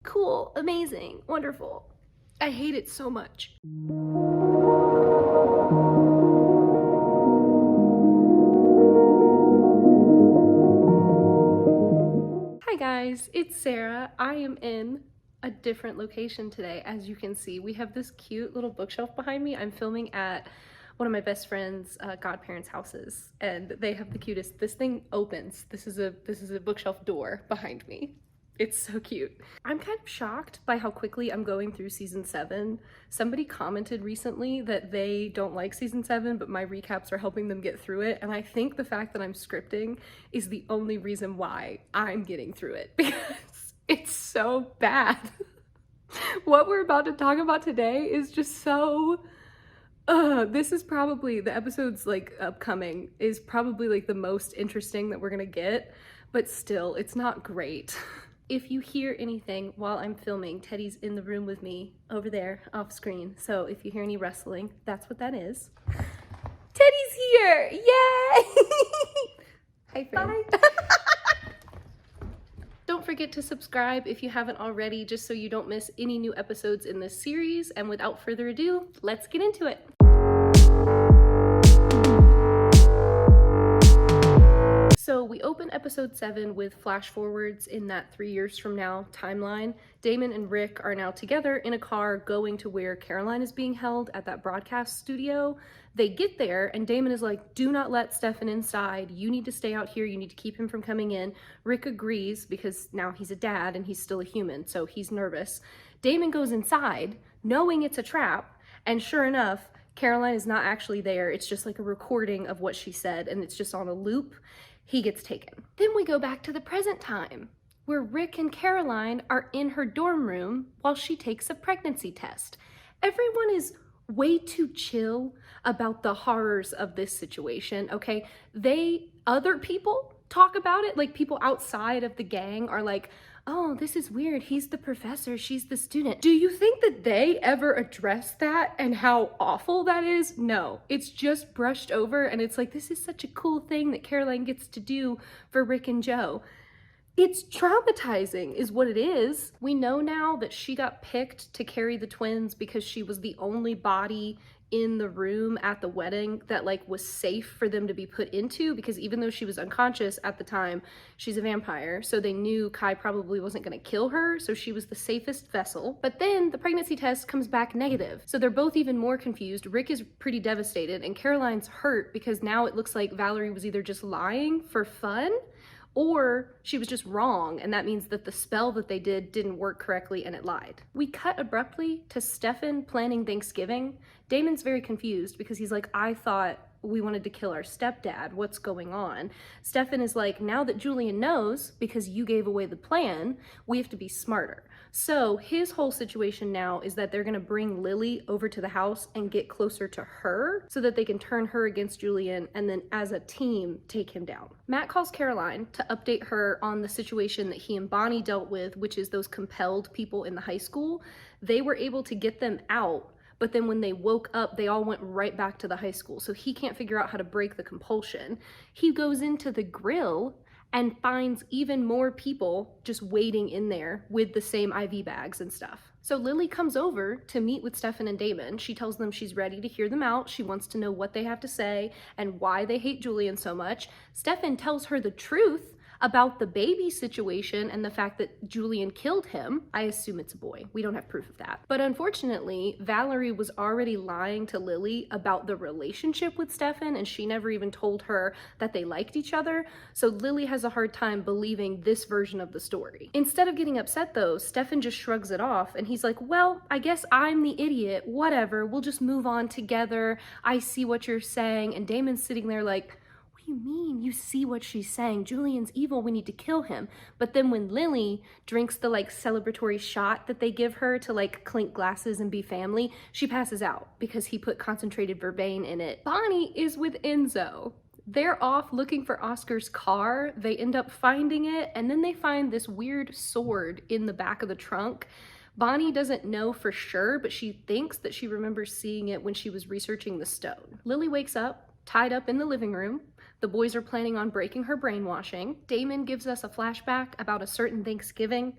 cool, amazing, wonderful. I hate it so much. Hi guys, it's Sarah. I am in a different location today. As you can see, we have this cute little bookshelf behind me. I'm filming at one of my best friend's godparents' houses, and they have the cutest. This thing opens. This is a bookshelf door behind me. It's so cute. I'm kind of shocked by how quickly I'm going through season 7. Somebody commented recently that they don't like season 7, but my recaps are helping them get through it. And I think the fact that I'm scripting is the only reason why I'm getting through it, because it's so bad. What we're about to talk about today is just so, this is probably, the episodes like upcoming is probably like the most interesting that we're gonna get, but still, it's not great. If you hear anything while I'm filming, Teddy's in the room with me over there off screen. So if you hear any rustling, that's what that is. Teddy's here! Yay! Hi, friend. Bye. Don't forget to subscribe if you haven't already, just so you don't miss any new episodes in this series. And without further ado, let's get into it. So we open episode 7 with flash forwards in that 3 years from now timeline. Damon and Rick are now together in a car going to where Caroline is being held at that broadcast studio. They get there and Damon is like, do not let Stefan inside. You need to stay out here. You need to keep him from coming in. Rick agrees because now he's a dad and he's still a human, so he's nervous. Damon goes inside knowing it's a trap, and sure enough, Caroline is not actually there. It's just like a recording of what she said and it's just on a loop. He gets taken. Then we go back to the present time, where Rick and Caroline are in her dorm room while she takes a pregnancy test. Everyone is way too chill about the horrors of this situation, okay? Other people talk about it, like people outside of the gang are like, oh, this is weird. He's the professor, she's the student. Do you think that they ever address that and how awful that is? No, it's just brushed over and it's like, this is such a cool thing that Caroline gets to do for Rick and Joe. It's traumatizing is what it is. We know now that she got picked to carry the twins because she was the only body in the room at the wedding that like was safe for them to be put into, because even though she was unconscious at the time, she's a vampire, so they knew Kai probably wasn't going to kill her, so she was the safest vessel. But then the pregnancy test comes back negative, so they're both even more confused. Rick is pretty devastated and Caroline's hurt because now it looks like Valerie was either just lying for fun or she was just wrong, and that means that the spell that they did didn't work correctly and it lied. We cut abruptly to Stefan planning Thanksgiving. Damon's very confused because he's like, I thought we wanted to kill our stepdad. What's going on? Stefan is like, now that Julian knows, because you gave away the plan, we have to be smarter. So his whole situation now is that they're gonna bring Lily over to the house and get closer to her so that they can turn her against Julian and then as a team take him down. Matt calls Caroline to update her on the situation that he and Bonnie dealt with, which is those compelled people in the high school. They were able to get them out, but then when they woke up, they all went right back to the high school. So he can't figure out how to break the compulsion. He goes into the grill and finds even more people just waiting in there with the same IV bags and stuff. So Lily comes over to meet with Stefan and Damon. She tells them she's ready to hear them out. She wants to know what they have to say and why they hate Julian so much. Stefan tells her the truth about the baby situation and the fact that Julian killed him. I assume it's a boy. We don't have proof of that. But unfortunately, Valerie was already lying to Lily about the relationship with Stefan, and she never even told her that they liked each other. So Lily has a hard time believing this version of the story. Instead of getting upset though, Stefan just shrugs it off and he's like, well, I guess I'm the idiot. Whatever, we'll just move on together. I see what you're saying. And Damon's sitting there like, you mean? You see what she's saying. Julian's evil, we need to kill him. But then when Lily drinks the like celebratory shot that they give her to like clink glasses and be family, she passes out because he put concentrated vervain in it. Bonnie is with Enzo. They're off looking for Oscar's car. They end up finding it, and then they find this weird sword in the back of the trunk. Bonnie doesn't know for sure, but she thinks that she remembers seeing it when she was researching the stone. Lily wakes up, tied up in the living room. The boys are planning on breaking her brainwashing. Damon gives us a flashback about a certain Thanksgiving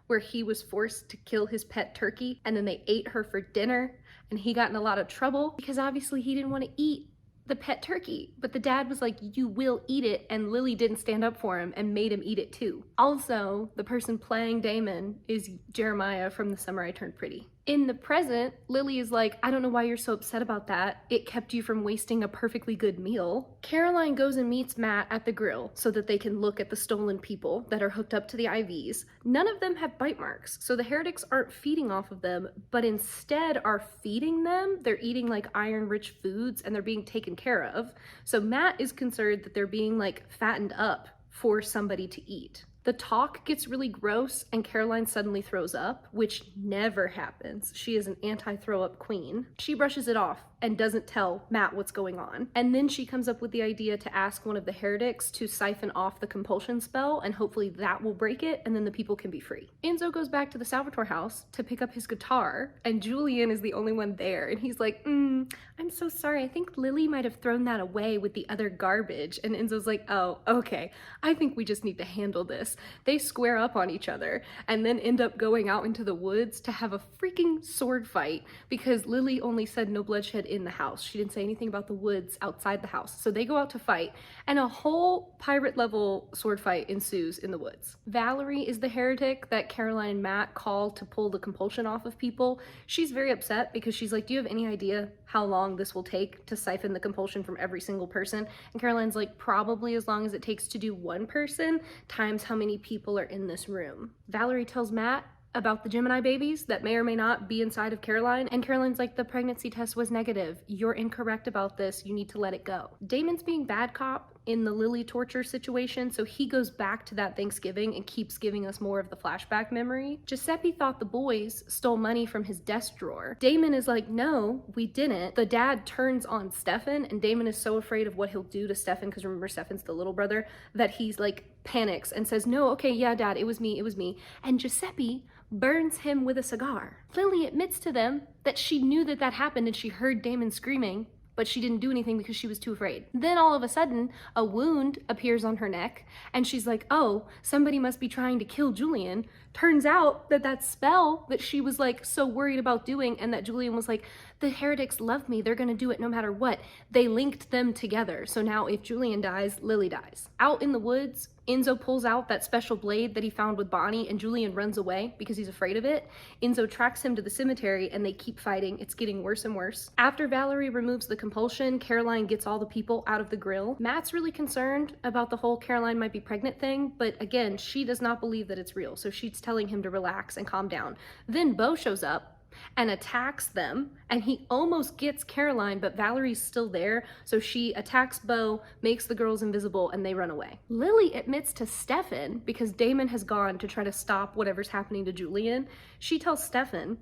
where he was forced to kill his pet turkey and then they ate her for dinner, and he got in a lot of trouble because obviously he didn't want to eat the pet turkey, but the dad was like, you will eat it, and Lily didn't stand up for him and made him eat it too. Also, the person playing Damon is Jeremiah from The Summer I Turned Pretty. In the present, Lily is like, I don't know why you're so upset about that. It kept you from wasting a perfectly good meal. Caroline goes and meets Matt at the grill so that they can look at the stolen people that are hooked up to the IVs. None of them have bite marks, so the heretics aren't feeding off of them, but instead are feeding them. They're eating like iron-rich foods and they're being taken care of. So Matt is concerned that they're being like fattened up for somebody to eat. The talk gets really gross and Caroline suddenly throws up, which never happens. She is an anti-throw-up queen. She brushes it off and doesn't tell Matt what's going on. And then she comes up with the idea to ask one of the heretics to siphon off the compulsion spell, and hopefully that will break it, and then the people can be free. Enzo goes back to the Salvatore house to pick up his guitar, and Julian is the only one there, and he's like, I'm so sorry, I think Lily might have thrown that away with the other garbage. And Enzo's like, oh, okay, I think we just need to handle this. They square up on each other and then end up going out into the woods to have a freaking sword fight because Lily only said no bloodshed in the house. She didn't say anything about the woods outside the house. So they go out to fight and a whole pirate level sword fight ensues in the woods. Valerie is the heretic that Caroline and Matt call to pull the compulsion off of people. She's very upset because she's like, do you have any idea how long this will take to siphon the compulsion from every single person? And Caroline's like, probably as long as it takes to do one person times how many people are in this room. Valerie tells Matt about the Gemini babies that may or may not be inside of Caroline, and Caroline's like, the pregnancy test was negative. You're incorrect about this. You need to let it go. Damon's being bad cop in the Lily torture situation, so he goes back to that Thanksgiving and keeps giving us more of the flashback memory. Giuseppe thought the boys stole money from his desk drawer. Damon is like, no, we didn't. The dad turns on Stefan, and Damon is so afraid of what he'll do to Stefan, because remember, Stefan's the little brother, that he's like panics and says, no, okay, yeah, dad, it was me. And Giuseppe burns him with a cigar. Lily admits to them that she knew that that happened and she heard Damon screaming, but she didn't do anything because she was too afraid. Then all of a sudden, a wound appears on her neck, and she's like, oh, somebody must be trying to kill Julian. Turns out that that spell that she was like so worried about doing, and that Julian was like, the heretics love me, they're gonna do it no matter what. They linked them together. So now if Julian dies, Lily dies. Out in the woods, Enzo pulls out that special blade that he found with Bonnie, and Julian runs away because he's afraid of it. Enzo tracks him to the cemetery and they keep fighting. It's getting worse and worse. After Valerie removes the compulsion, Caroline gets all the people out of the grill. Matt's really concerned about the whole Caroline might be pregnant thing, but again, she does not believe that it's real, so she's telling him to relax and calm down. Then Beau shows up and attacks them, and he almost gets Caroline, but Valerie's still there, so she attacks Beau, makes the girls invisible, and they run away. Lily admits to Stefan, because Damon has gone to try to stop whatever's happening to Julian. She tells Stefan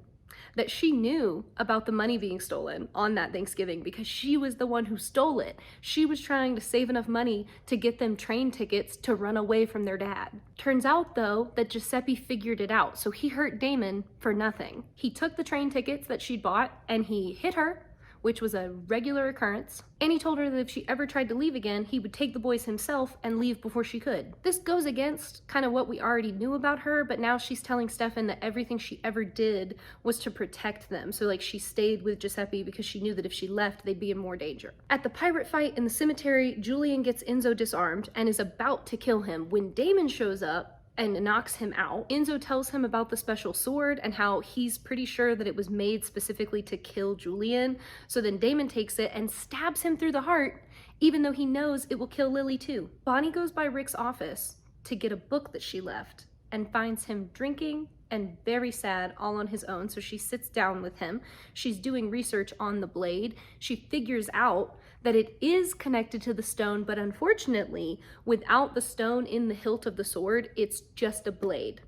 that she knew about the money being stolen on that Thanksgiving because she was the one who stole it. She was trying to save enough money to get them train tickets to run away from their dad. Turns out though that Giuseppe figured it out, so he hurt Damon for nothing. He took the train tickets that she'd bought and he hit her, which was a regular occurrence, and he told her that if she ever tried to leave again, he would take the boys himself and leave before she could. This goes against kind of what we already knew about her, but now she's telling Stefan that everything she ever did was to protect them. So like she stayed with Giuseppe because she knew that if she left, they'd be in more danger. At the pirate fight in the cemetery, Julian gets Enzo disarmed and is about to kill him when Damon shows up and knocks him out. Enzo tells him about the special sword and how he's pretty sure that it was made specifically to kill Julian. So then Damon takes it and stabs him through the heart, even though he knows it will kill Lily too. Bonnie goes by Rick's office to get a book that she left and finds him drinking and very sad all on his own. So she sits down with him. She's doing research on the blade. She figures out that it is connected to the stone, but unfortunately, without the stone in the hilt of the sword, it's just a blade.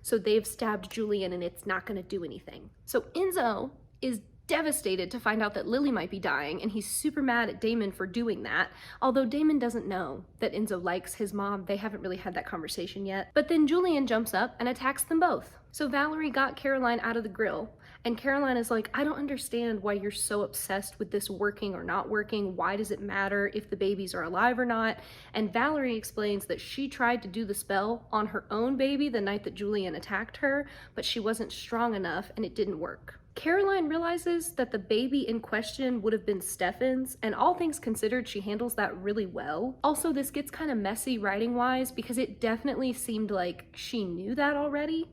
So they've stabbed Julian and it's not gonna do anything. So Enzo is devastated to find out that Lily might be dying, and he's super mad at Damon for doing that, although Damon doesn't know that Enzo likes his mom. They haven't really had that conversation yet. But then Julian jumps up and attacks them both. So Valerie got Caroline out of the grill, And Caroline is like, I don't understand why you're so obsessed with this working or not working. Why does it matter if the babies are alive or not? And Valerie explains that she tried to do the spell on her own baby the night that Julian attacked her, but she wasn't strong enough and it didn't work. Caroline realizes that the baby in question would have been Stefan's, and all things considered, she handles that really well. Also, this gets kind of messy writing-wise because it definitely seemed like she knew that already,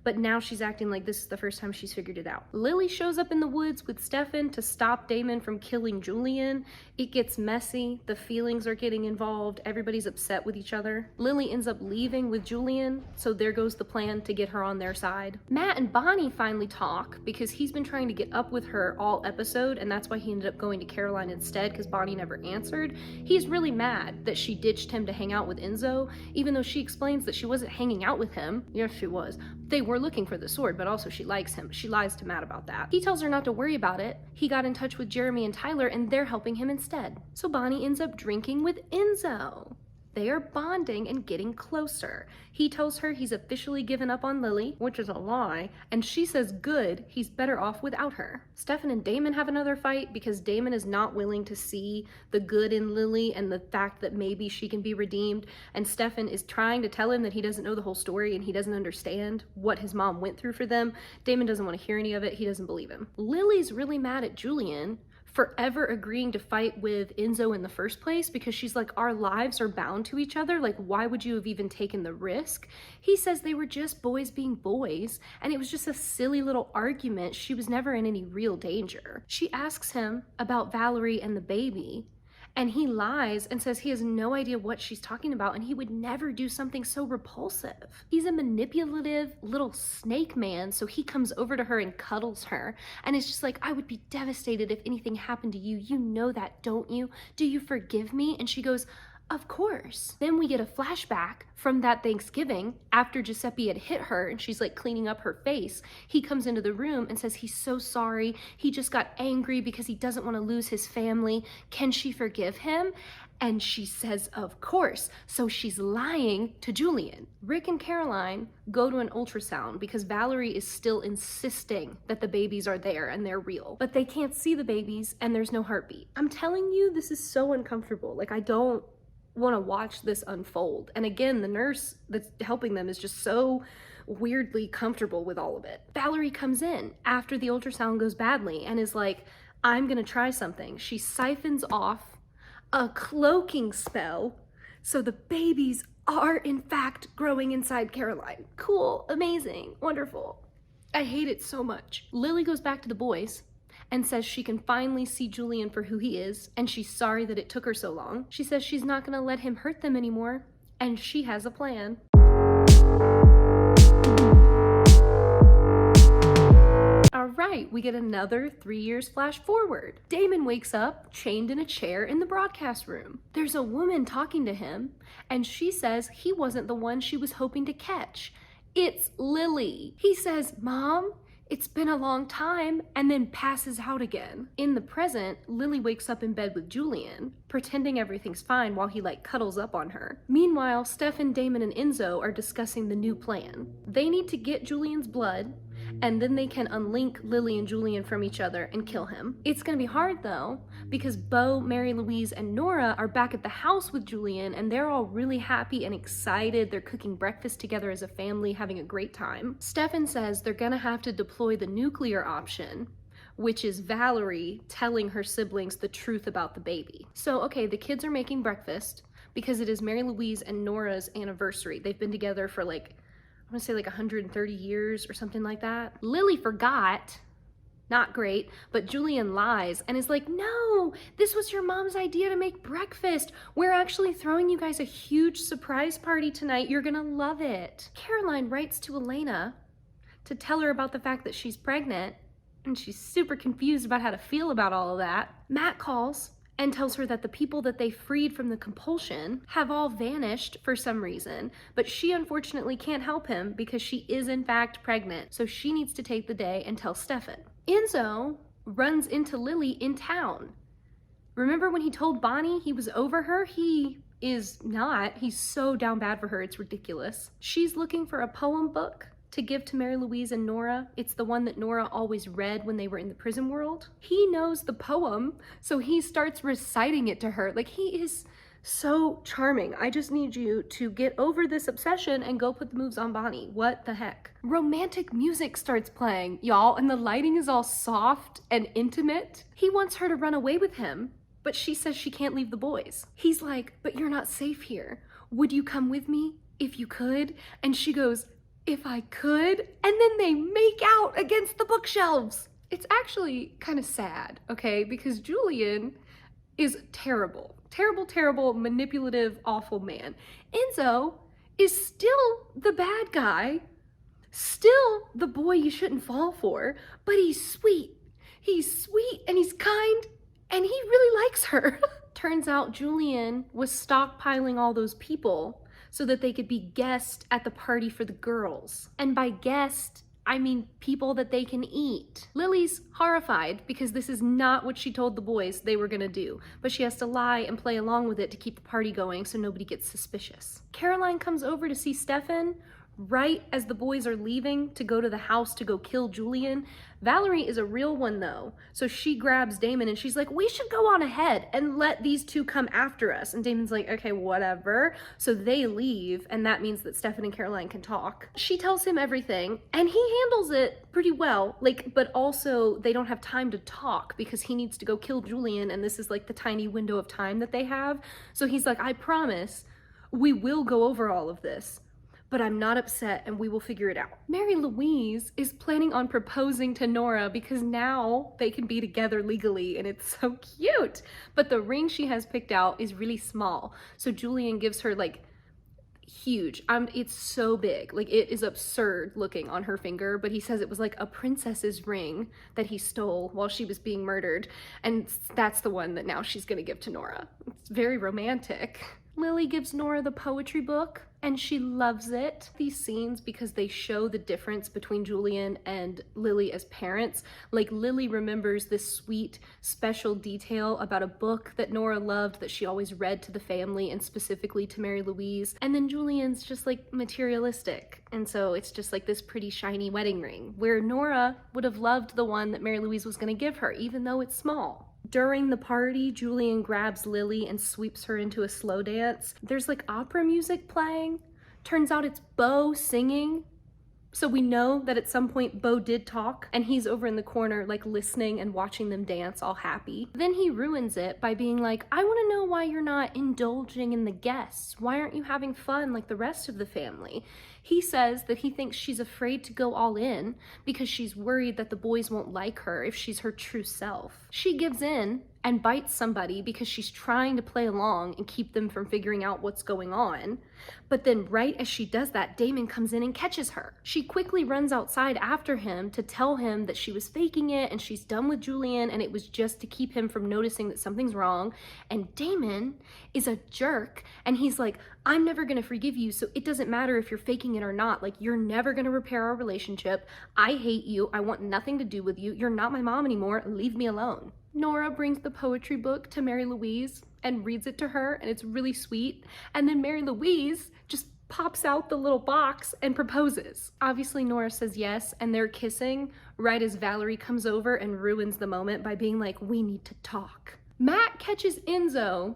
but now she's acting like this is the first time she's figured it out. Lily shows up in the woods with Stefan to stop Damon from killing Julian. It gets messy, the feelings are getting involved, everybody's upset with each other. Lily ends up leaving with Julian, so there goes the plan to get her on their side. Matt and Bonnie finally talk because he's been trying to get up with her all episode, and that's why he ended up going to Caroline instead because Bonnie never answered. He's really mad that she ditched him to hang out with Enzo, even though she explains that she wasn't hanging out with him. Yes, she was. They were looking for the sword, but also she likes him. She lies to Matt about that. He tells her not to worry about it. He got in touch with Jeremy and Tyler, and they're helping him instead. So Bonnie ends up drinking with Enzo. They are bonding and getting closer. He tells her he's officially given up on Lily, which is a lie, and she says good, he's better off without her. Stefan and Damon have another fight because Damon is not willing to see the good in Lily and the fact that maybe she can be redeemed, and Stefan is trying to tell him that he doesn't know the whole story and he doesn't understand what his mom went through for them. Damon doesn't want to hear any of it. He doesn't believe him. Lily's really mad at Julian for ever agreeing to fight with Enzo in the first place because she's like, our lives are bound to each other. Like, why would you have even taken the risk? He says they were just boys being boys, and it was just a silly little argument. She was never in any real danger. She asks him about Valerie and the baby, and he lies and says he has no idea what she's talking about and he would never do something so repulsive. He's a manipulative little snake man, so he comes over to her and cuddles her and is just like, I would be devastated if anything happened to you. You know that, don't you? Do you forgive me? And she goes, of course. Then we get a flashback from that Thanksgiving after Giuseppe had hit her and she's like cleaning up her face. He comes into the room and says he's so sorry. He just got angry because he doesn't want to lose his family. Can she forgive him? And she says, of course. So she's lying to Julian. Rick and Caroline go to an ultrasound because Valerie is still insisting that the babies are there and they're real. But they can't see the babies and there's no heartbeat. I'm telling you, this is so uncomfortable. Like, I don't want to watch this unfold. And again, the nurse that's helping them is just so weirdly comfortable with all of it. Valerie comes in after the ultrasound goes badly and is like, I'm gonna try something. She siphons off a cloaking spell so the babies are in fact growing inside Caroline. Cool, amazing, wonderful. I hate it so much. Lily goes back to the boys and says she can finally see Julian for who he is, and she's sorry that it took her so long. She says she's not gonna let him hurt them anymore, and she has a plan. All right, we get another 3 years flash forward. Damon wakes up chained in a chair in the broadcast room. There's a woman talking to him, and she says he wasn't the one she was hoping to catch. It's Lily. He says, Mom, it's been a long time, and then passes out again. In the present, Lily wakes up in bed with Julian, pretending everything's fine while he like cuddles up on her. Meanwhile, Stefan, Damon, and Enzo are discussing the new plan. They need to get Julian's blood, and then they can unlink Lily and Julian from each other and kill him. It's gonna be hard though, because Beau, Mary Louise, and Nora are back at the house with Julian, and they're all really happy and excited. They're cooking breakfast together as a family, having a great time. Stefan says they're gonna have to deploy the nuclear option, which is Valerie telling her siblings the truth about the baby. So, okay, the kids are making breakfast because it is Mary Louise and Nora's anniversary. They've been together for like, I want to say like 130 years or something like that. Lily forgot, not great, but Julian lies and is like, no, this was your mom's idea to make breakfast. We're actually throwing you guys a huge surprise party tonight. You're gonna love it. Caroline writes to Elena to tell her about the fact that she's pregnant, and she's super confused about how to feel about all of that. Matt calls and tells her that the people that they freed from the compulsion have all vanished for some reason, but she unfortunately can't help him because she is in fact pregnant, so she needs to take the day and tell Stefan. Enzo runs into Lily in town. Remember when he told Bonnie he was over her? He is not. He's so down bad for her, it's ridiculous. She's looking for a poem book to give to Mary Louise and Nora. It's the one that Nora always read when they were in the prison world. He knows the poem, so he starts reciting it to her. Like, he is so charming. I just need you to get over this obsession and go put the moves on Bonnie. What the heck? Romantic music starts playing, y'all, and the lighting is all soft and intimate. He wants her to run away with him, but she says she can't leave the boys. He's like, but you're not safe here. Would you come with me if you could? And she goes, if I could? And then they make out against the bookshelves. It's actually kind of sad, okay? Because Julian is terrible, terrible, terrible, manipulative, awful man. Enzo is still the bad guy, still the boy you shouldn't fall for, but he's sweet. He's sweet and he's kind and he really likes her. Turns out Julian was stockpiling all those people so that they could be guests at the party for the girls. And by guest, I mean people that they can eat. Lily's horrified because this is not what she told the boys they were gonna do, but she has to lie and play along with it to keep the party going so nobody gets suspicious. Caroline comes over to see Stefan right as the boys are leaving to go to the house to go kill Julian. Valerie is a real one though, so she grabs Damon and she's like, we should go on ahead and let these two come after us. And Damon's like, okay, whatever. So they leave, and that means that Stefan and Caroline can talk. She tells him everything and he handles it pretty well, like, but also they don't have time to talk because he needs to go kill Julian, and this is like the tiny window of time that they have. So he's like, I promise we will go over all of this, but I'm not upset and we will figure it out. Mary Louise is planning on proposing to Nora because now they can be together legally and it's so cute. But the ring she has picked out is really small. So Julian gives her like huge, it's so big, like it is absurd looking on her finger, but he says it was like a princess's ring that he stole while she was being murdered. And that's the one that now she's gonna give to Nora. It's very romantic. Lily gives Nora the poetry book and she loves it. These scenes, because they show the difference between Julian and Lily as parents. Like, Lily remembers this sweet, special detail about a book that Nora loved that she always read to the family and specifically to Mary Louise. And then Julian's just like materialistic. And so it's just like this pretty shiny wedding ring, where Nora would have loved the one that Mary Louise was gonna give her, even though it's small. During the party, Julian grabs Lily and sweeps her into a slow dance. There's like opera music playing. Turns out it's Beau singing. So we know that at some point Beau did talk, and he's over in the corner like listening and watching them dance all happy. Then he ruins it by being like, I want to know why you're not indulging in the guests. Why aren't you having fun like the rest of the family? He says that he thinks she's afraid to go all in because she's worried that the boys won't like her if she's her true self. She gives in and bites somebody because she's trying to play along and keep them from figuring out what's going on. But then right as she does that, Damon comes in and catches her. She quickly runs outside after him to tell him that she was faking it and she's done with Julian and it was just to keep him from noticing that something's wrong. And Damon is a jerk and he's like, I'm never gonna forgive you, so it doesn't matter if you're faking it or not. Like, you're never gonna repair our relationship. I hate you. I want nothing to do with you. You're not my mom anymore. Leave me alone. Nora brings the poetry book to Mary Louise and reads it to her, and it's really sweet. And then Mary Louise just pops out the little box and proposes. Obviously, Nora says yes, and they're kissing right as Valerie comes over and ruins the moment by being like, we need to talk. Matt catches Enzo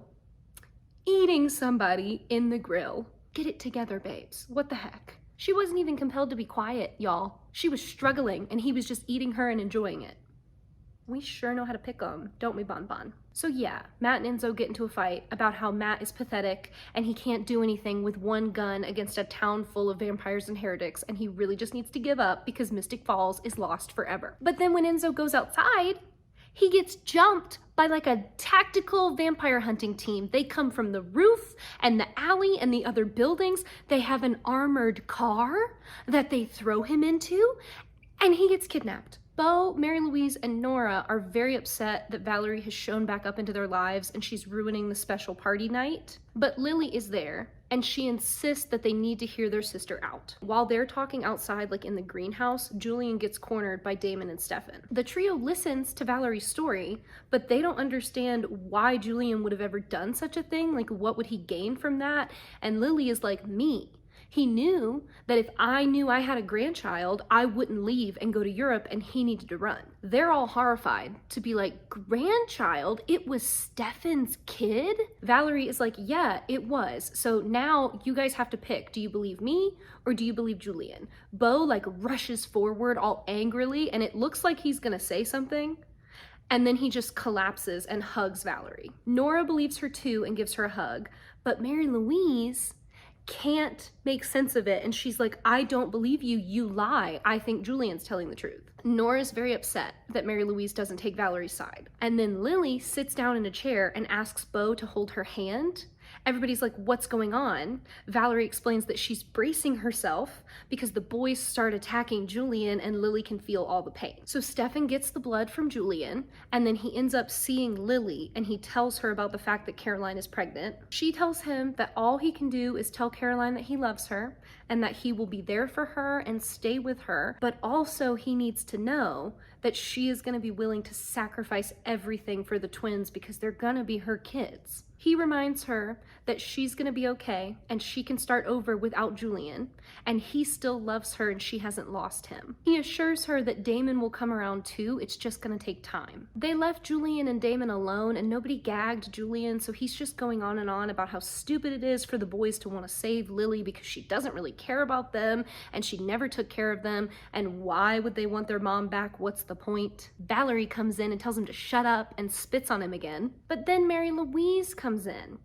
eating somebody in the grill. Get it together, babes. What the heck? She wasn't even compelled to be quiet, y'all. She was struggling, and he was just eating her and enjoying it. We sure know how to pick 'em, don't we, Bon Bon? So yeah, Matt and Enzo get into a fight about how Matt is pathetic and he can't do anything with one gun against a town full of vampires and heretics, and he really just needs to give up because Mystic Falls is lost forever. But then when Enzo goes outside, he gets jumped by like a tactical vampire hunting team. They come from the roof and the alley and the other buildings. They have an armored car that they throw him into, and he gets kidnapped. Beau, Mary Louise, and Nora are very upset that Valerie has shown back up into their lives and she's ruining the special party night. But Lily is there, and she insists that they need to hear their sister out. While they're talking outside, like in the greenhouse, Julian gets cornered by Damon and Stefan. The trio listens to Valerie's story, but they don't understand why Julian would have ever done such a thing. Like, what would he gain from that? And Lily is like, me. He knew that if I knew I had a grandchild, I wouldn't leave and go to Europe, and he needed to run. They're all horrified to be like, grandchild? It was Stefan's kid? Valerie is like, yeah, it was. So now you guys have to pick. Do you believe me or do you believe Julian? Beau like rushes forward all angrily, and it looks like he's gonna say something. And then he just collapses and hugs Valerie. Nora believes her too and gives her a hug, but Mary Louise can't make sense of it, and she's like, I don't believe you, you lie. I think Julian's telling the truth. Nora's very upset that Mary Louise doesn't take Valerie's side. And then Lily sits down in a chair and asks Beau to hold her hand. Everybody's like, what's going on? Valerie explains that she's bracing herself because the boys start attacking Julian and Lily can feel all the pain. So Stefan gets the blood from Julian, and then he ends up seeing Lily, and he tells her about the fact that Caroline is pregnant. She tells him that all he can do is tell Caroline that he loves her and that he will be there for her and stay with her, but also he needs to know that she is going to be willing to sacrifice everything for the twins because they're going to be her kids. He reminds her that she's gonna be okay and she can start over without Julian, and he still loves her and she hasn't lost him. He assures her that Damon will come around too, it's just gonna take time. They left Julian and Damon alone and nobody gagged Julian, so he's just going on and on about how stupid it is for the boys to want to save Lily because she doesn't really care about them and she never took care of them, and why would they want their mom back? What's the point? Valerie comes in and tells him to shut up and spits on him again, but then Mary Louise comes in.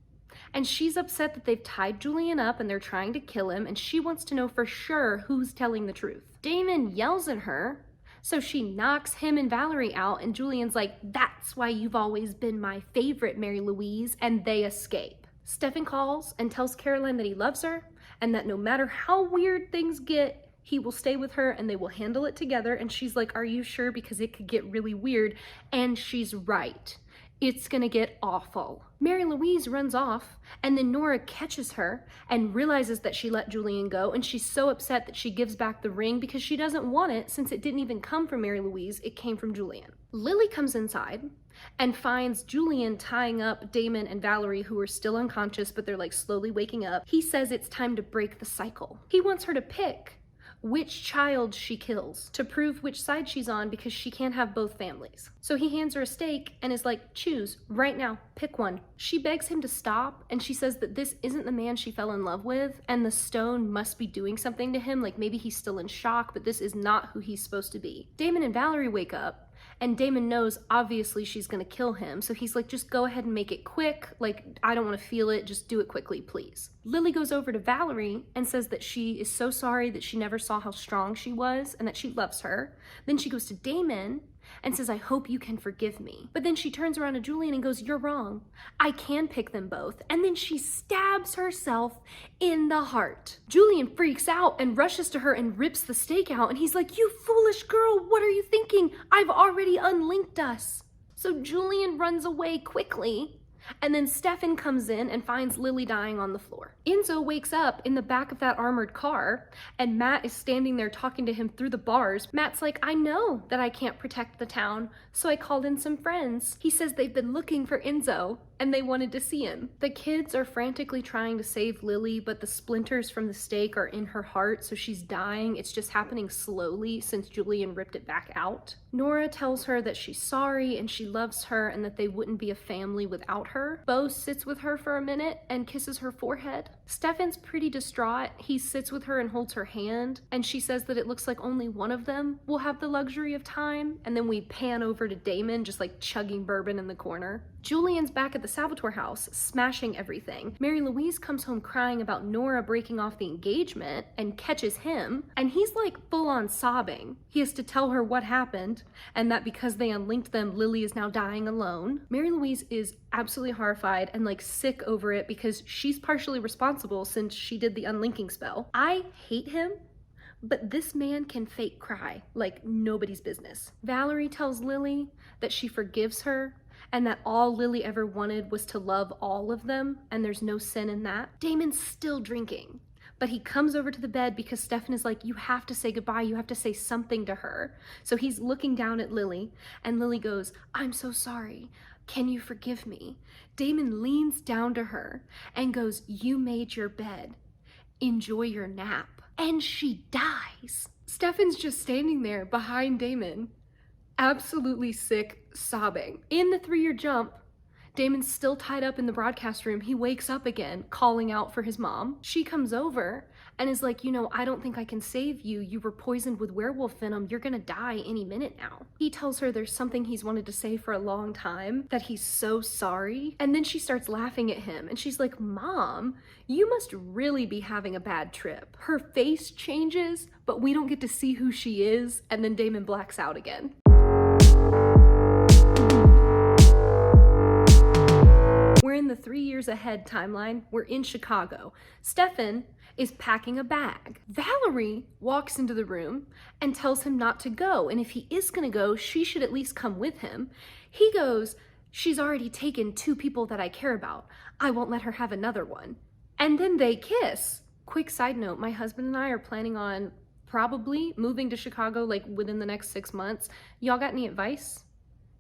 And she's upset that they've tied Julian up and they're trying to kill him, and she wants to know for sure who's telling the truth. Damon yells at her, so she knocks him and Valerie out, and Julian's like, that's why you've always been my favorite, Mary Louise, and they escape. Stefan calls and tells Caroline that he loves her and that no matter how weird things get, he will stay with her and they will handle it together. And she's like, are you sure? Because it could get really weird. And she's right. It's gonna get awful. Mary Louise runs off, and then Nora catches her and realizes that she let Julian go, and she's so upset that she gives back the ring because she doesn't want it since it didn't even come from Mary Louise, it came from Julian. Lily comes inside and finds Julian tying up Damon and Valerie, who are still unconscious, but they're like slowly waking up. He says it's time to break the cycle. He wants her to pick which child she kills to prove which side she's on because she can't have both families. So he hands her a stake and is like, choose right now, pick one. She begs him to stop, and she says that this isn't the man she fell in love with and the stone must be doing something to him, like maybe he's still in shock, but this is not who he's supposed to be. Damon and Valerie wake up, and Damon knows obviously she's gonna kill him, so he's like, just go ahead and make it quick, like I don't want to feel it, just do it quickly, please. Lily goes over to Valerie and says that she is so sorry that she never saw how strong she was and that she loves her. Then she goes to Damon and says, I hope you can forgive me. But then she turns around to Julian and goes, you're wrong. I can pick them both. And then she stabs herself in the heart. Julian freaks out and rushes to her and rips the stake out. And he's like, you foolish girl, what are you thinking? I've already unlinked us. So Julian runs away quickly. And then Stefan comes in and finds Lily dying on the floor. Enzo wakes up in the back of that armored car, and Matt is standing there talking to him through the bars. Matt's like, I know that I can't protect the town, so I called in some friends. He says they've been looking for Enzo, and they wanted to see him. The kids are frantically trying to save Lily, but the splinters from the stake are in her heart, so she's dying. It's just happening slowly since Julian ripped it back out. Nora tells her that she's sorry and she loves her and that they wouldn't be a family without her. Beau sits with her for a minute and kisses her forehead. Stefan's pretty distraught. He sits with her and holds her hand, and she says that it looks like only one of them will have the luxury of time, and then we pan over to Damon just like chugging bourbon in the corner. Julian's back at the Salvatore house, smashing everything. Mary Louise comes home crying about Nora breaking off the engagement and catches him, and he's like full on sobbing. He has to tell her what happened and that because they unlinked them, Lily is now dying alone. Mary Louise is absolutely horrified and like sick over it because she's partially responsible since she did the unlinking spell. I hate him, but this man can fake cry like nobody's business. Valerie tells Lily that she forgives her and that all Lily ever wanted was to love all of them, and there's no sin in that. Damon's still drinking, but he comes over to the bed because Stefan is like, you have to say goodbye, you have to say something to her. So he's looking down at Lily, and Lily goes, I'm so sorry. Can you forgive me? Damon leans down to her and goes, you made your bed. enjoy your nap. And she dies. Stefan's just standing there behind Damon, absolutely sick, sobbing. In the 3-year jump, Damon's still tied up in the broadcast room. He wakes up again, calling out for his mom. She comes over and is like, I don't think I can save you. You were poisoned with werewolf venom. You're gonna die any minute now. He tells her there's something he's wanted to say for a long time, that he's so sorry. And then she starts laughing at him and she's like, Mom, you must really be having a bad trip. Her face changes, but we don't get to see who she is. And then Damon blacks out again. We're in the 3 years ahead timeline. We're in Chicago. Stefan is packing a bag. Valerie walks into the room and tells him not to go. And if he is gonna go, she should at least come with him. He goes, she's already taken 2 people that I care about. I won't let her have another one. And then they kiss. Quick side note, my husband and I are planning on probably moving to Chicago like within the next 6 months. Y'all got any advice?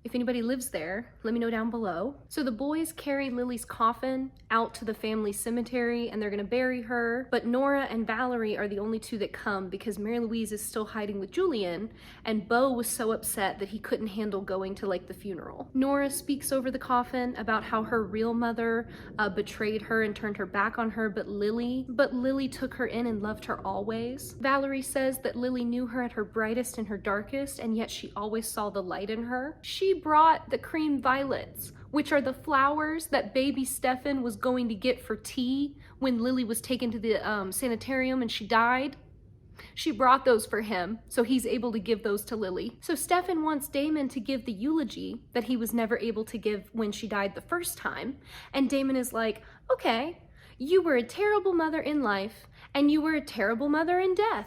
If anybody lives there, let me know down below. So the boys carry Lily's coffin out to the family cemetery and they're gonna bury her, but Nora and Valerie are the only 2 that come because Mary Louise is still hiding with Julian, and Beau was so upset that he couldn't handle going to like the funeral. Nora speaks over the coffin about how her real mother betrayed her and turned her back on her, but Lily took her in and loved her always. Valerie says that Lily knew her at her brightest and her darkest, and yet she always saw the light in her. She brought the cream violets, which are the flowers that baby Stefan was going to get for tea when Lily was taken to the sanitarium and she died. She brought those for him, so he's able to give those to Lily. So Stefan wants Damon to give the eulogy that he was never able to give when she died the first time. And Damon is like, okay, you were a terrible mother in life, and you were a terrible mother in death.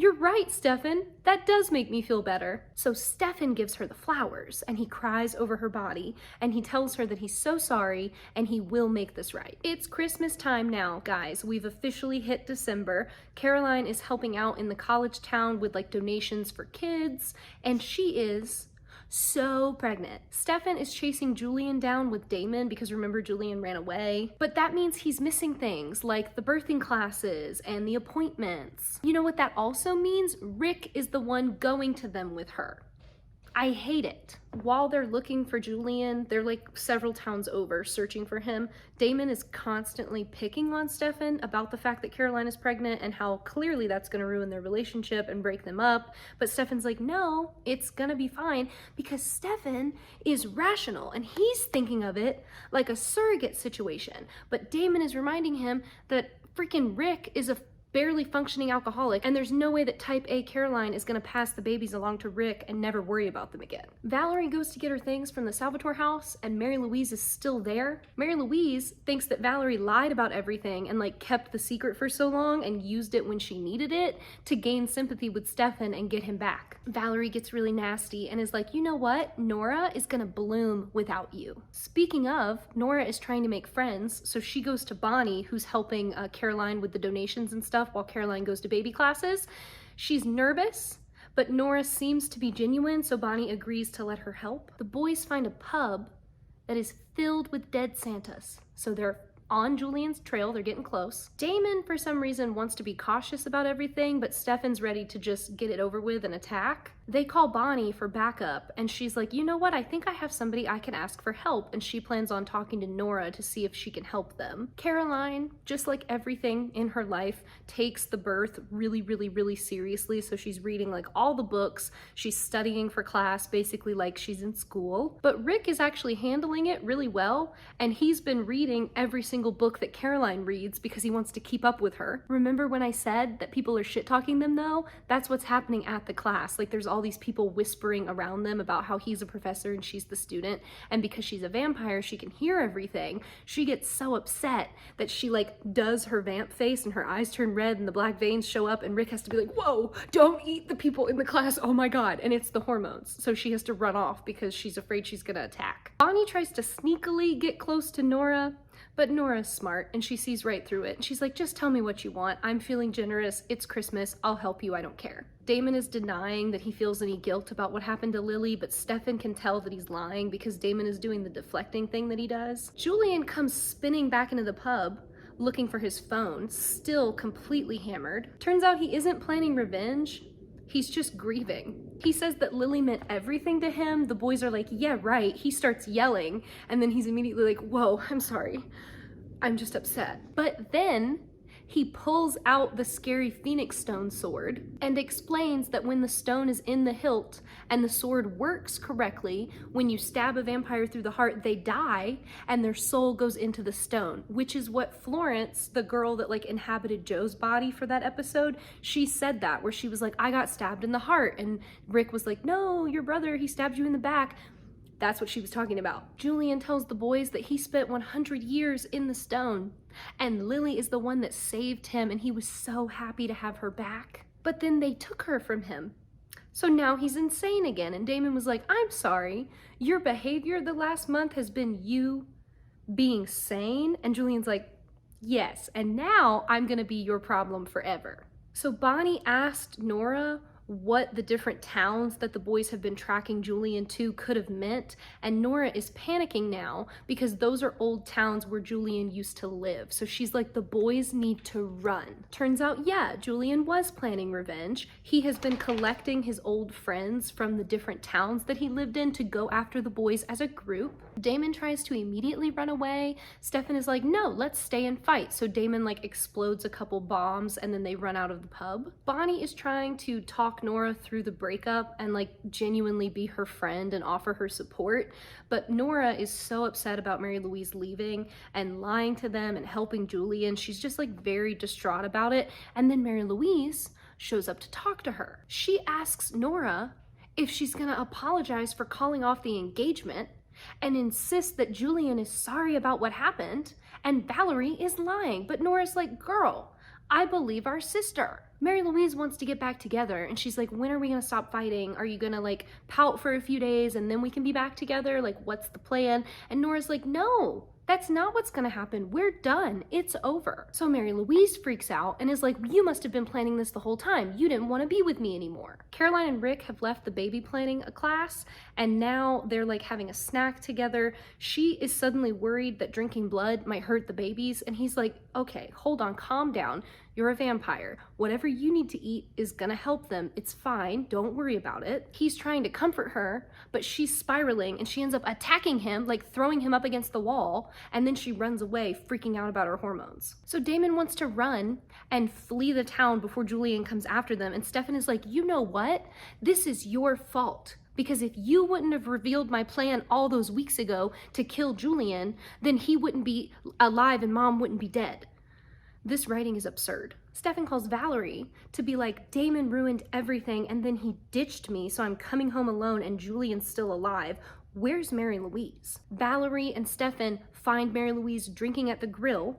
You're right, Stefan. That does make me feel better. So Stefan gives her the flowers and he cries over her body and he tells her that he's so sorry and he will make this right. It's Christmas time now, guys. We've officially hit December. Caroline is helping out in the college town with like donations for kids, and she is so pregnant. Stefan is chasing Julian down with Damon because remember Julian ran away, but that means he's missing things like the birthing classes and the appointments. You know what that also means? Rick is the one going to them with her. I hate it. While they're looking for Julian, they're like several towns over searching for him. Damon is constantly picking on Stefan about the fact that Caroline is pregnant and how clearly that's gonna ruin their relationship and break them up. But Stefan's like, no, it's gonna be fine because Stefan is rational and he's thinking of it like a surrogate situation. But Damon is reminding him that freaking Rick is a barely functioning alcoholic, and there's no way that type A Caroline is gonna pass the babies along to Rick and never worry about them again. Valerie goes to get her things from the Salvatore house and Mary Louise is still there. Mary Louise thinks that Valerie lied about everything and like kept the secret for so long and used it when she needed it to gain sympathy with Stefan and get him back. Valerie gets really nasty and is like, you know what? Nora is gonna bloom without you. Speaking of, Nora is trying to make friends, so she goes to Bonnie, who's helping Caroline with the donations and stuff while Caroline goes to baby classes. She's nervous, but Nora seems to be genuine, so Bonnie agrees to let her help. The boys find a pub that is filled with dead Santas, so they're on Julian's trail, they're getting close. Damon, for some reason, wants to be cautious about everything, but Stefan's ready to just get it over with and attack. They call Bonnie for backup, and she's like, you know what, I think I have somebody I can ask for help, and she plans on talking to Nora to see if she can help them. Caroline, just like everything in her life, takes the birth really, really, really seriously, so she's reading like all the books, she's studying for class, basically like she's in school. But Rick is actually handling it really well, and he's been reading every single book that Caroline reads because he wants to keep up with her. Remember when I said that people are shit-talking them though? That's what's happening at the class. Like there's all these people whispering around them about how he's a professor and she's the student, and because she's a vampire she can hear everything. She gets so upset that she like does her vamp face and her eyes turn red and the black veins show up, and Rick has to be like, whoa, don't eat the people in the class, oh my god, and it's the hormones, so she has to run off because she's afraid she's gonna attack. Bonnie tries to sneakily get close to Nora, but Nora's smart and she sees right through it. And she's like, just tell me what you want. I'm feeling generous. It's Christmas. I'll help you. I don't care. Damon is denying that he feels any guilt about what happened to Lily, but Stefan can tell that he's lying because Damon is doing the deflecting thing that he does. Julian comes spinning back into the pub looking for his phone, still completely hammered. Turns out he isn't planning revenge, he's just grieving. He says that Lily meant everything to him. The boys are like, yeah, right. He starts yelling, and then he's immediately like, whoa, I'm sorry. I'm just upset. But then he pulls out the scary Phoenix Stone sword and explains that when the stone is in the hilt and the sword works correctly, when you stab a vampire through the heart, they die and their soul goes into the stone, which is what Florence, the girl that like inhabited Joe's body for that episode, she said that, where she was like, I got stabbed in the heart. And Rick was like, no, your brother, he stabbed you in the back. That's what she was talking about. Julian tells the boys that he spent 100 years in the stone, and Lily is the one that saved him, and he was so happy to have her back. But then they took her from him. So now he's insane again, and Damon was like, I'm sorry, your behavior the last month has been you being sane? And Julian's like, yes, and now I'm gonna be your problem forever. So Bonnie asked Nora what the different towns that the boys have been tracking Julian to could have meant, and Nora is panicking now because those are old towns where Julian used to live. So she's like, the boys need to run. Turns out, yeah, Julian was planning revenge. He has been collecting his old friends from the different towns that he lived in to go after the boys as a group. Damon tries to immediately run away. Stefan is like, no, let's stay and fight. So Damon like explodes a couple bombs and then they run out of the pub. Bonnie is trying to talk Nora through the breakup and like genuinely be her friend and offer her support, but Nora is so upset about Mary Louise leaving and lying to them and helping Julian. She's just like very distraught about it. And then Mary Louise shows up to talk to her. She asks Nora if she's gonna apologize for calling off the engagement and insists that Julian is sorry about what happened and Valerie is lying. But Nora's like, girl, I believe our sister. Mary Louise wants to get back together, and she's like, when are we gonna stop fighting? Are you gonna like pout for a few days and then we can be back together? Like, what's the plan? And Nora's like, no, that's not what's gonna happen. We're done. It's over. So Mary Louise freaks out and is like, you must have been planning this the whole time. You didn't want to be with me anymore. Caroline and Rick have left the baby planning class, and now they're like having a snack together. She is suddenly worried that drinking blood might hurt the babies, and he's like, okay, hold on, calm down. You're a vampire. Whatever you need to eat is gonna help them. It's fine, don't worry about it. He's trying to comfort her, but she's spiraling and she ends up attacking him, like throwing him up against the wall, and then she runs away, freaking out about her hormones. So Damon wants to run and flee the town before Julian comes after them, and Stefan is like, you know what? This is your fault. Because if you wouldn't have revealed my plan all those weeks ago to kill Julian, then he wouldn't be alive and Mom wouldn't be dead. This writing is absurd. Stefan calls Valerie to be like, Damon ruined everything and then he ditched me, so I'm coming home alone and Julian's still alive. Where's Mary Louise? Valerie and Stefan find Mary Louise drinking at the grill.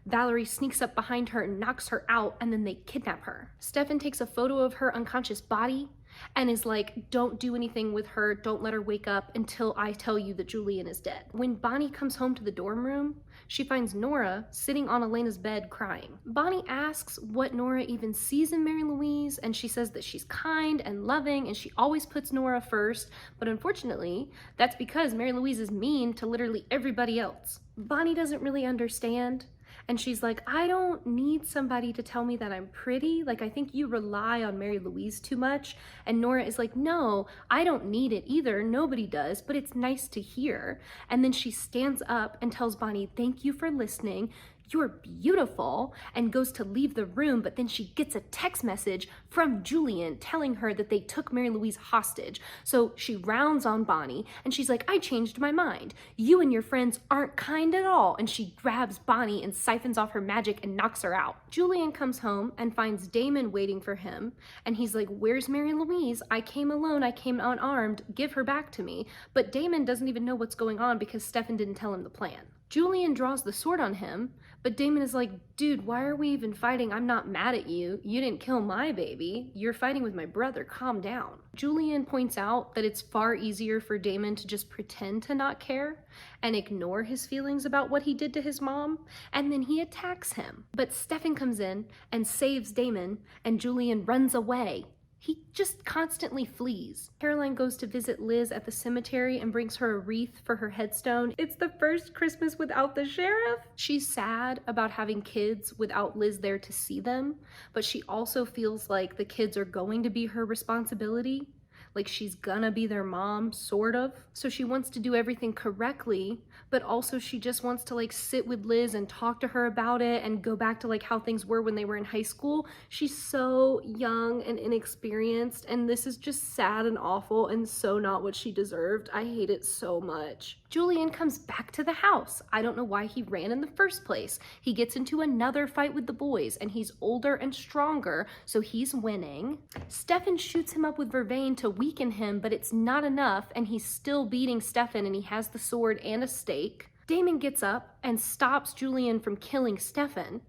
Valerie sneaks up behind her and knocks her out, and then they kidnap her. Stefan takes a photo of her unconscious body and is like, don't do anything with her, don't let her wake up until I tell you that Julian is dead. When Bonnie comes home to the dorm room, she finds Nora sitting on Elena's bed crying. Bonnie asks what Nora even sees in Mary Louise, and she says that she's kind and loving and she always puts Nora first, but unfortunately, that's because Mary Louise is mean to literally everybody else. Bonnie doesn't really understand. And she's like, I don't need somebody to tell me that I'm pretty. Like, I think you rely on Mary Louise too much. And Nora is like, no, I don't need it either. Nobody does, but it's nice to hear. And then she stands up and tells Bonnie, thank you for listening. You're beautiful, and goes to leave the room, but then she gets a text message from Julian telling her that they took Mary Louise hostage. So she rounds on Bonnie and she's like, I changed my mind. You and your friends aren't kind at all. And she grabs Bonnie and siphons off her magic and knocks her out. Julian comes home and finds Damon waiting for him. And he's like, where's Mary Louise? I came alone. I came unarmed. Give her back to me. But Damon doesn't even know what's going on because Stefan didn't tell him the plan. Julian draws the sword on him, but Damon is like, dude, why are we even fighting? I'm not mad at you. You didn't kill my baby. You're fighting with my brother. Calm down. Julian points out that it's far easier for Damon to just pretend to not care and ignore his feelings about what he did to his mom, and then he attacks him. But Stefan comes in and saves Damon, and Julian runs away. He just constantly flees. Caroline goes to visit Liz at the cemetery and brings her a wreath for her headstone. It's the first Christmas without the sheriff. She's sad about having kids without Liz there to see them, but she also feels like the kids are going to be her responsibility. Like she's gonna be their mom, sort of. So she wants to do everything correctly, but also she just wants to like sit with Liz and talk to her about it and go back to like how things were when they were in high school. She's so young and inexperienced, and this is just sad and awful and so not what she deserved. I hate it so much. Julian comes back to the house. I don't know why he ran in the first place. He gets into another fight with the boys, and he's older and stronger, so he's winning. Stefan shoots him up with vervain to weaken him, but it's not enough, and he's still beating Stefan, and he has the sword and a stake. Damon gets up and stops Julian from killing Stefan,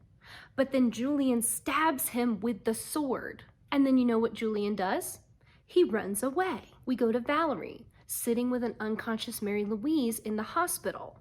but then Julian stabs him with the sword. And then you know what Julian does? He runs away. We go to Valerie, sitting with an unconscious Mary Louise in the hospital.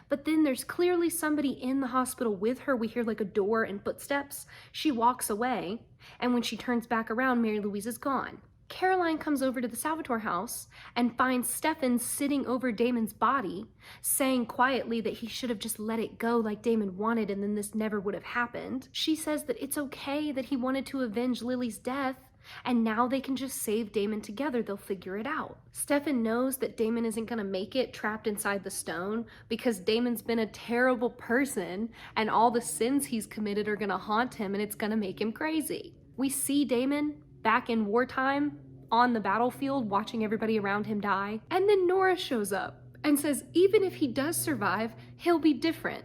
But then there's clearly somebody in the hospital with her. We hear like a door and footsteps. She walks away, and when she turns back around, Mary Louise is gone. Caroline comes over to the Salvatore house and finds Stefan sitting over Damon's body, saying quietly that he should have just let it go like Damon wanted, and then this never would have happened. She says that it's okay that he wanted to avenge Lily's death, and now they can just save Damon together. They'll figure it out. Stefan knows that Damon isn't gonna make it trapped inside the stone because Damon's been a terrible person and all the sins he's committed are gonna haunt him and it's gonna make him crazy. We see Damon back in wartime on the battlefield watching everybody around him die. And then Nora shows up and says, even if he does survive, he'll be different,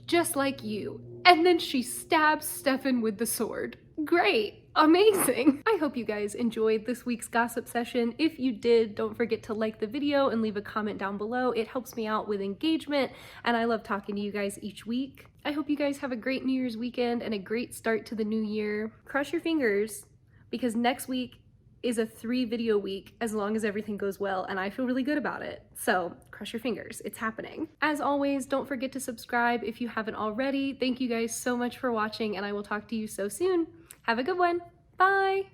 just like you. And then she stabs Stefan with the sword. Great. Amazing. I hope you guys enjoyed this week's gossip session. If you did, don't forget to like the video and leave a comment down below. It helps me out with engagement, and I love talking to you guys each week. I hope you guys have a great New Year's weekend and a great start to the new year. Cross your fingers, because next week is a 3-video week as long as everything goes well, and I feel really good about it. So cross your fingers, it's happening. As always, don't forget to subscribe if you haven't already. Thank you guys so much for watching, and I will talk to you so soon. Have a good one. Bye.